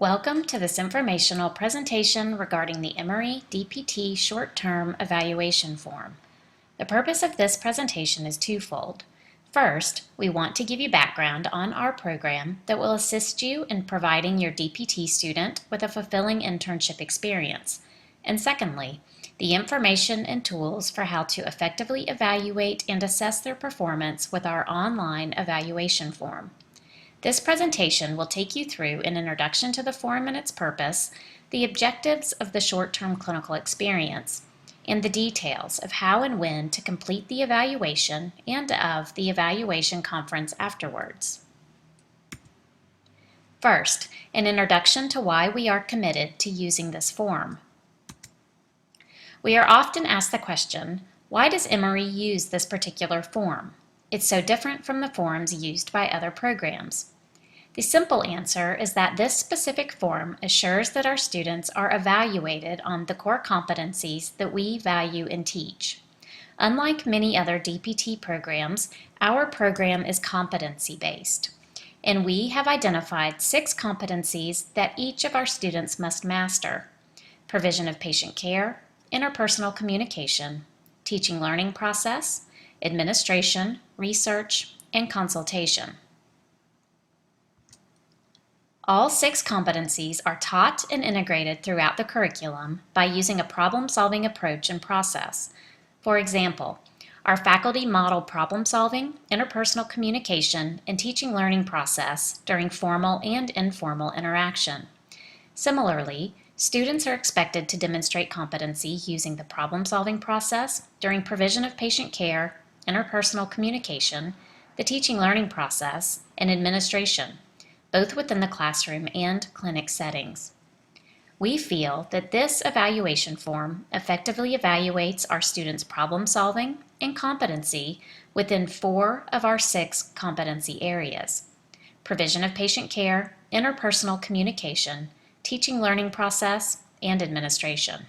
Welcome to this informational presentation regarding the Emory DPT Short-Term Evaluation Form. The purpose of this presentation is twofold. First, we want to give you background on our program that will assist you in providing your DPT student with a fulfilling internship experience. And secondly, the information and tools for how to effectively evaluate and assess their performance with our online evaluation form. This presentation will take you through an introduction to the form and its purpose, the objectives of the short-term clinical experience, and the details of how and when to complete the evaluation and of the evaluation conference afterwards. First, an introduction to why we are committed to using this form. We are often asked the question, why does Emory use this particular form? It's so different from the forms used by other programs. The simple answer is that this specific form assures that our students are evaluated on the core competencies that we value and teach. Unlike many other DPT programs, our program is competency-based, and we have identified 6 competencies that each of our students must master: provision of patient care, interpersonal communication, teaching learning process, administration, research, and consultation. All 6 competencies are taught and integrated throughout the curriculum by using a problem-solving approach and process. For example, our faculty model problem-solving, interpersonal communication, and teaching learning process during formal and informal interaction. Similarly, students are expected to demonstrate competency using the problem-solving process during provision of patient care, interpersonal communication, the teaching learning process, and administration, both within the classroom and clinic settings. We feel that this evaluation form effectively evaluates our students' problem-solving and competency within 4 of our 6 competency areas: provision of patient care, interpersonal communication, teaching learning process, and administration.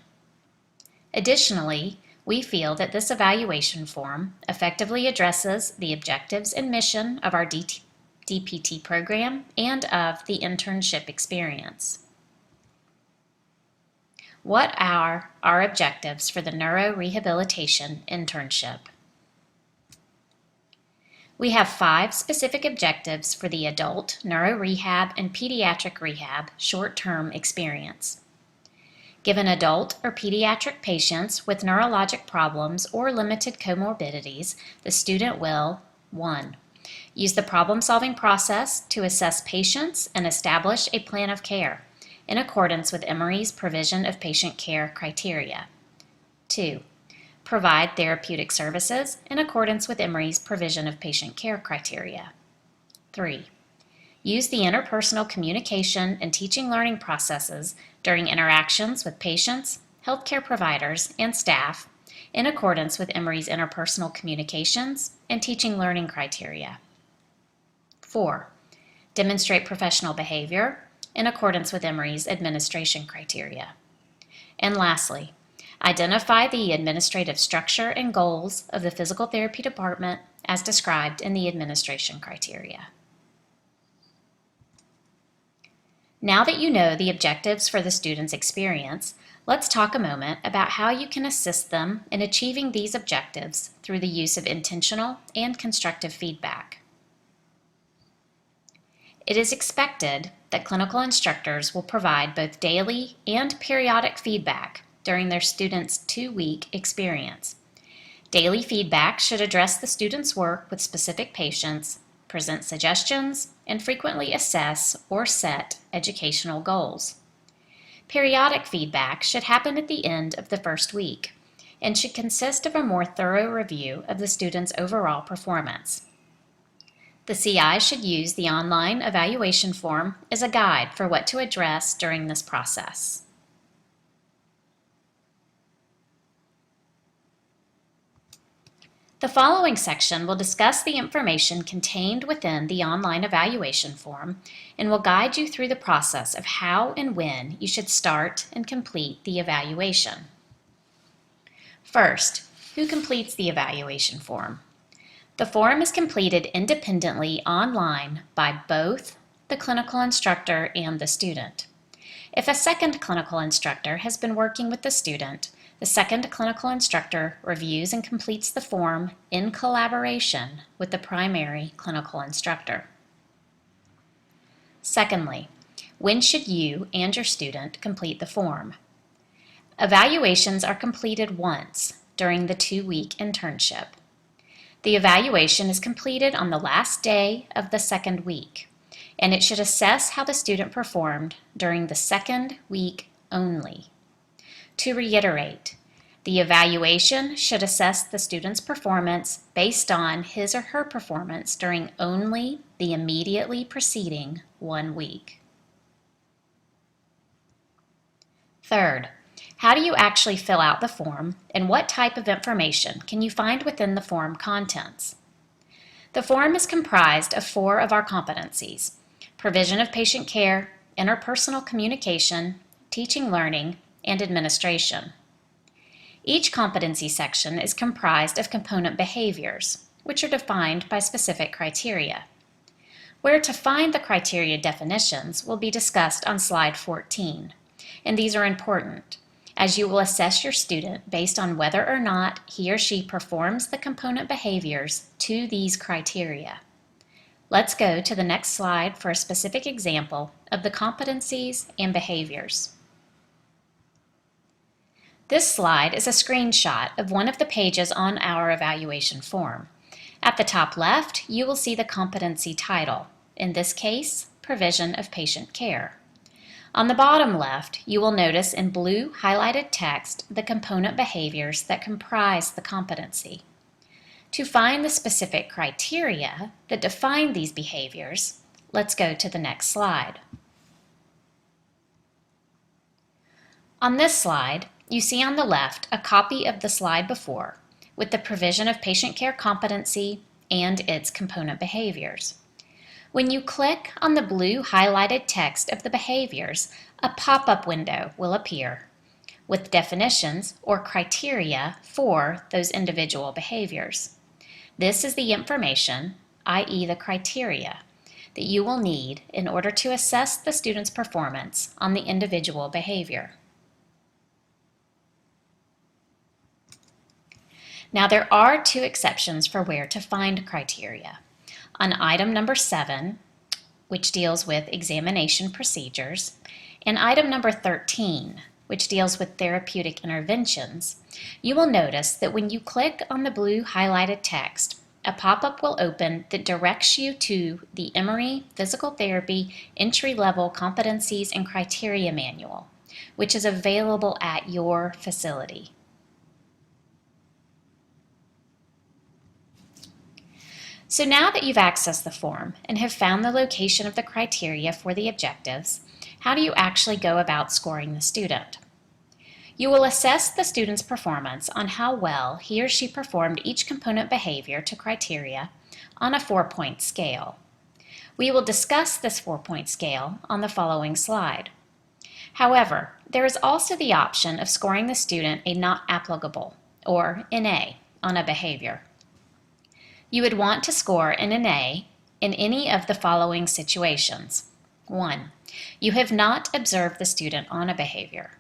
Additionally, we feel that this evaluation form effectively addresses the objectives and mission of our DPT program and of the internship experience. What are our objectives for the Neurorehabilitation internship? We have 5 specific objectives for the adult neurorehab and pediatric rehab short-term experience. Given adult or pediatric patients with neurologic problems or limited comorbidities, the student will 1. Use the problem-solving process to assess patients and establish a plan of care in accordance with Emory's provision of patient care criteria. 2. Provide therapeutic services in accordance with Emory's provision of patient care criteria. 3. Use the interpersonal communication and teaching learning processes during interactions with patients, healthcare providers, and staff in accordance with Emory's interpersonal communications and teaching learning criteria. 4. Demonstrate professional behavior in accordance with Emory's administration criteria. And lastly, identify the administrative structure and goals of the physical therapy department as described in the administration criteria. Now that you know the objectives for the student's experience, let's talk a moment about how you can assist them in achieving these objectives through the use of intentional and constructive feedback. It is expected that clinical instructors will provide both daily and periodic feedback during their students' 2-week experience. Daily feedback should address the student's work with specific patients, present suggestions, and frequently assess or set educational goals. Periodic feedback should happen at the end of the first week and should consist of a more thorough review of the student's overall performance. The CI should use the online evaluation form as a guide for what to address during this process. The following section will discuss the information contained within the online evaluation form and will guide you through the process of how and when you should start and complete the evaluation. First, who completes the evaluation form? The form is completed independently online by both the clinical instructor and the student. If a second clinical instructor has been working with the student, the second clinical instructor reviews and completes the form in collaboration with the primary clinical instructor. Secondly, when should you and your student complete the form? Evaluations are completed once during the 2-week internship. The evaluation is completed on the last day of the second week, and it should assess how the student performed during the second week only. To reiterate, the evaluation should assess the student's performance based on his or her performance during only the immediately preceding 1 week. Third, how do you actually fill out the form, and what type of information can you find within the form contents? The form is comprised of 4 of our competencies: provision of patient care, interpersonal communication, teaching learning, and administration. Each competency section is comprised of component behaviors, which are defined by specific criteria. Where to find the criteria definitions will be discussed on slide 14, and these are important, as you will assess your student based on whether or not he or she performs the component behaviors to these criteria. Let's go to the next slide for a specific example of the competencies and behaviors. This slide is a screenshot of one of the pages on our evaluation form. At the top left, you will see the competency title, in this case, provision of patient care. On the bottom left, you will notice in blue highlighted text the component behaviors that comprise the competency. To find the specific criteria that define these behaviors, let's go to the next slide. On this slide, you see on the left a copy of the slide before with the provision of patient care competency and its component behaviors. When you click on the blue highlighted text of the behaviors, a pop-up window will appear with definitions or criteria for those individual behaviors. This is the information, i.e. the criteria, that you will need in order to assess the student's performance on the individual behavior. Now there are 2 exceptions for where to find criteria. On item number 7, which deals with examination procedures, and item number 13, which deals with therapeutic interventions, you will notice that when you click on the blue highlighted text, a pop-up will open that directs you to the Emory Physical Therapy Entry-Level Competencies and Criteria Manual, which is available at your facility. So now that you've accessed the form and have found the location of the criteria for the objectives, how do you actually go about scoring the student? You will assess the student's performance on how well he or she performed each component behavior to criteria on a 4-point scale. We will discuss this 4-point scale on the following slide. However, there is also the option of scoring the student a not applicable, or NA, on a behavior. You would want to score an NA in any of the following situations. 1. You have not observed the student on a behavior.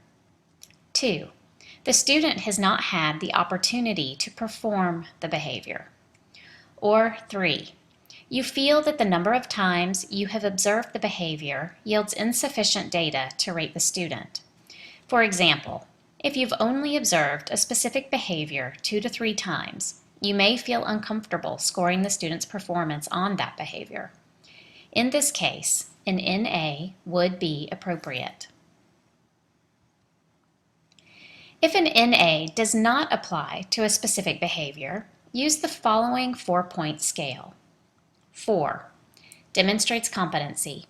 2. The student has not had the opportunity to perform the behavior. Or 3. You feel that the number of times you have observed the behavior yields insufficient data to rate the student. For example, if you've only observed a specific behavior 2 to 3 times, you may feel uncomfortable scoring the student's performance on that behavior. In this case, an NA would be appropriate. If an NA does not apply to a specific behavior, use the following 4-point scale. 4. Demonstrates competency.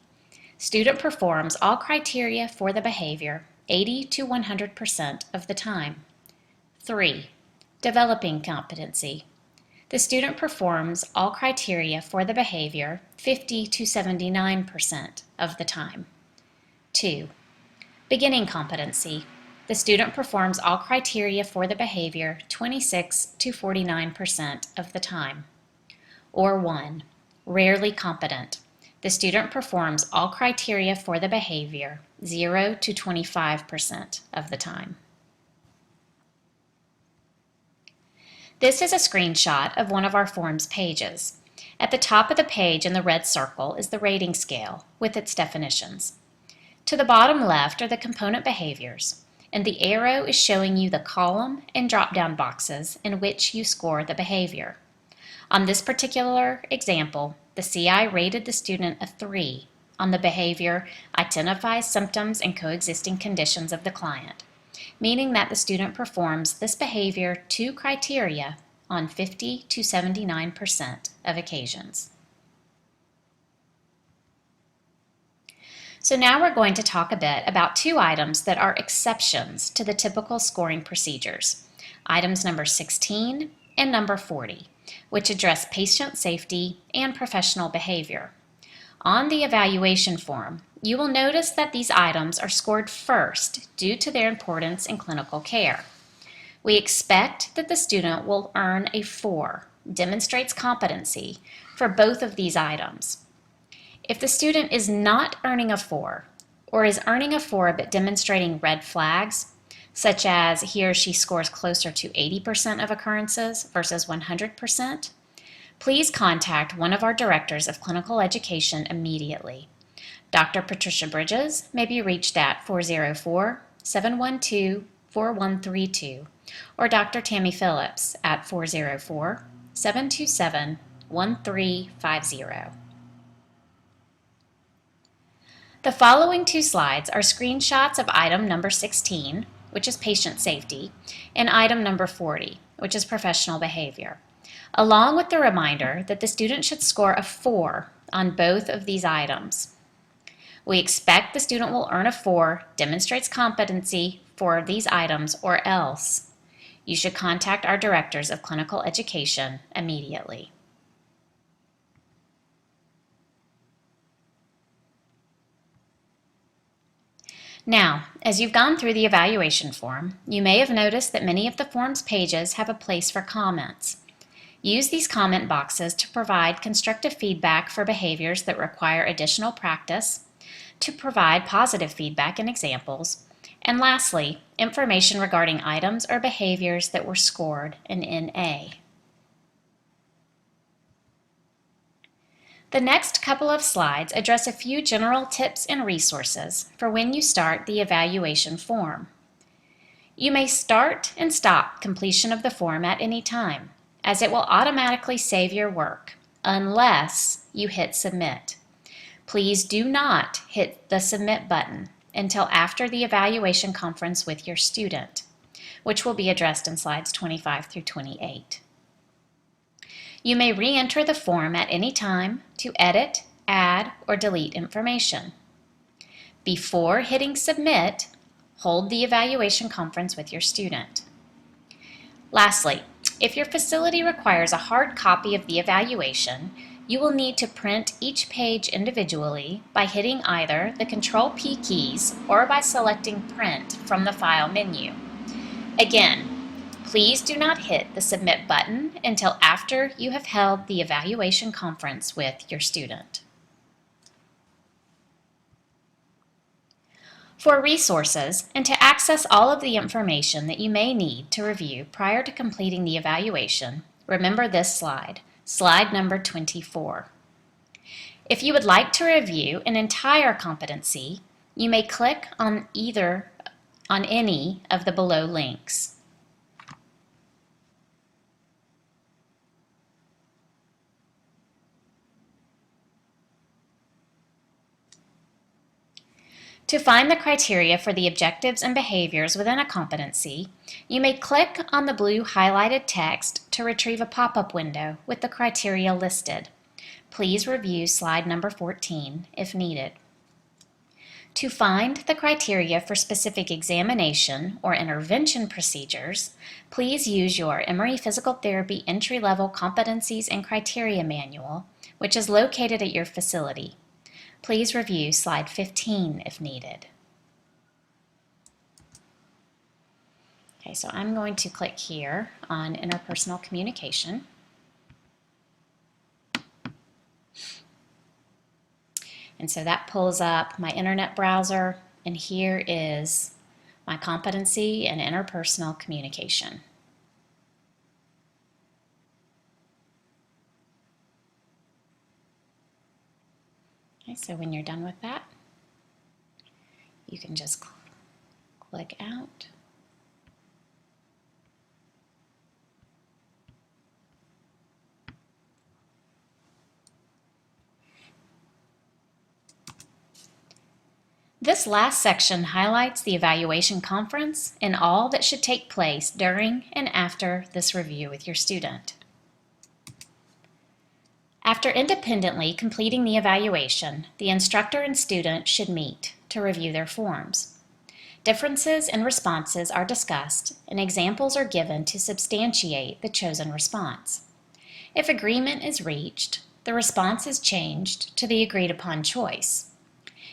Student performs all criteria for the behavior 80 to 100% of the time. 3. Developing competency. The student performs all criteria for the behavior 50 to 79% of the time. 2. Beginning competency. The student performs all criteria for the behavior 26 to 49% of the time. Or 1. Rarely competent. The student performs all criteria for the behavior 0 to 25% of the time. This is a screenshot of one of our form's pages. At the top of the page in the red circle is the rating scale with its definitions. To the bottom left are the component behaviors, and the arrow is showing you the column and drop-down boxes in which you score the behavior. On this particular example, the CI rated the student a 3 on the behavior identifies symptoms and coexisting conditions of the client, meaning that the student performs this behavior to criteria on 50 to 79% of occasions. So now we're going to talk a bit about two items that are exceptions to the typical scoring procedures, items number 16 and number 40, which address patient safety and professional behavior. On the evaluation form, you will notice that these items are scored first due to their importance in clinical care. We expect that the student will earn a 4, demonstrates competency, for both of these items. If the student is not earning a 4, or is earning a 4 but demonstrating red flags, such as he or she scores closer to 80% of occurrences versus 100%, please contact one of our directors of clinical education immediately. Dr. Patricia Bridges may be reached at 404-712-4132 or Dr. Tammy Phillips at 404-727-1350. The following two slides are screenshots of item number 16, which is patient safety, and item number 40, which is professional behavior, along with the reminder that the student should score a 4 on both of these items. We expect the student will earn a 4, demonstrates competency for these items, or else you should contact our directors of clinical education immediately. Now, as you've gone through the evaluation form, you may have noticed that many of the form's pages have a place for comments. Use these comment boxes to provide constructive feedback for behaviors that require additional practice, to provide positive feedback and examples, and lastly, information regarding items or behaviors that were scored in NA. The next couple of slides address a few general tips and resources for when you start the evaluation form. You may start and stop completion of the form at any time, as it will automatically save your work, unless you hit submit. Please do not hit the submit button until after the evaluation conference with your student, which will be addressed in slides 25 through 28. You may re-enter the form at any time to edit, add, or delete information. Before hitting submit, hold the evaluation conference with your student. Lastly, if your facility requires a hard copy of the evaluation, you will need to print each page individually by hitting either the Control P keys or by selecting Print from the File menu. Again, please do not hit the Submit button until after you have held the evaluation conference with your student. For resources and to access all of the information that you may need to review prior to completing the evaluation, remember this slide, slide number 24. If you would like to review an entire competency, you may click on any of the below links. To find the criteria for the objectives and behaviors within a competency, you may click on the blue highlighted text to retrieve a pop-up window with the criteria listed. Please review slide number 14 if needed. To find the criteria for specific examination or intervention procedures, please use your Emory Physical Therapy Entry-Level Competencies and Criteria Manual, which is located at your facility. Please review slide 15 if needed. Okay, so I'm going to click here on interpersonal communication. And so that pulls up my internet browser, and here is my competency and interpersonal communication. Okay, so when you're done with that, you can just click out. This last section highlights the evaluation conference and all that should take place during and after this review with your student. After independently completing the evaluation, the instructor and student should meet to review their forms. Differences in responses are discussed and examples are given to substantiate the chosen response. If agreement is reached, the response is changed to the agreed upon choice.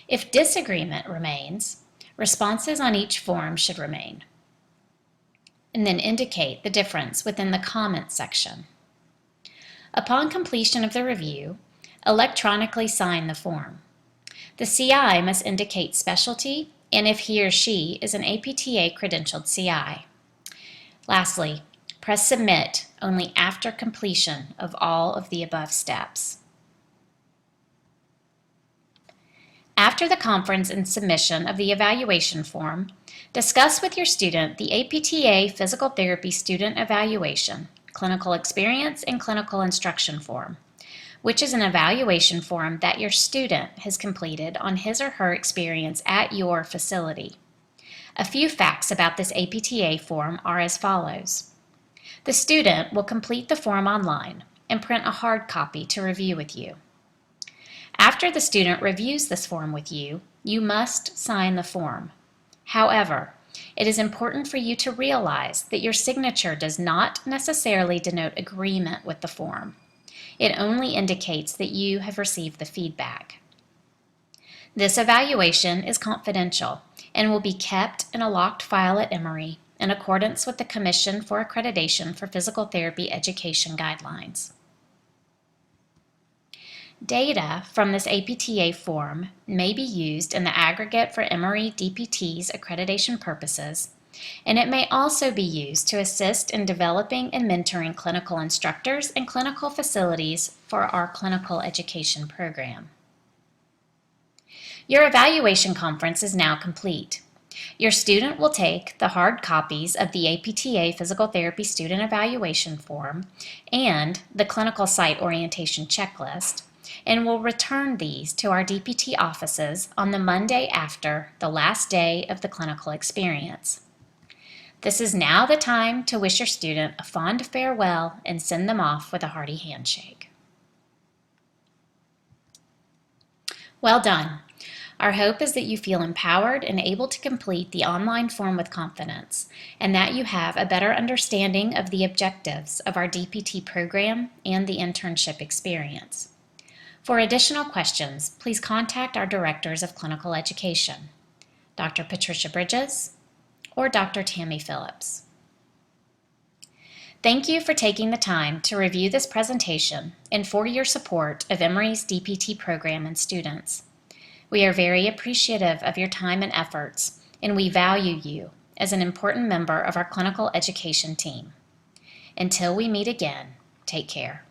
If disagreement remains, responses on each form should remain, and then indicate the difference within the comment section. Upon completion of the review, electronically sign the form. The CI must indicate specialty and if he or she is an APTA credentialed CI. Lastly, press Submit only after completion of all of the above steps. After the conference and submission of the evaluation form, discuss with your student the APTA Physical Therapy Student Evaluation, Clinical Experience, and Clinical Instruction form, which is an evaluation form that your student has completed on his or her experience at your facility. A few facts about this APTA form are as follows. The student will complete the form online and print a hard copy to review with you. After the student reviews this form with you, you must sign the form. However, it is important for you to realize that your signature does not necessarily denote agreement with the form. It only indicates that you have received the feedback. This evaluation is confidential and will be kept in a locked file at Emory in accordance with the Commission for Accreditation for Physical Therapy Education guidelines. Data from this APTA form may be used in the aggregate for Emory DPT's accreditation purposes, and it may also be used to assist in developing and mentoring clinical instructors and clinical facilities for our clinical education program. Your evaluation conference is now complete. Your student will take the hard copies of the APTA Physical Therapy Student Evaluation Form and the Clinical Site Orientation Checklist and will return these to our DPT offices on the Monday after the last day of the clinical experience. This is now the time to wish your student a fond farewell and send them off with a hearty handshake. Well done. Our hope is that you feel empowered and able to complete the online form with confidence, and that you have a better understanding of the objectives of our DPT program and the internship experience. For additional questions, please contact our Directors of Clinical Education, Dr. Patricia Bridges or Dr. Tammy Phillips. Thank you for taking the time to review this presentation and for your support of Emory's DPT program and students. We are very appreciative of your time and efforts, and we value you as an important member of our clinical education team. Until we meet again, take care.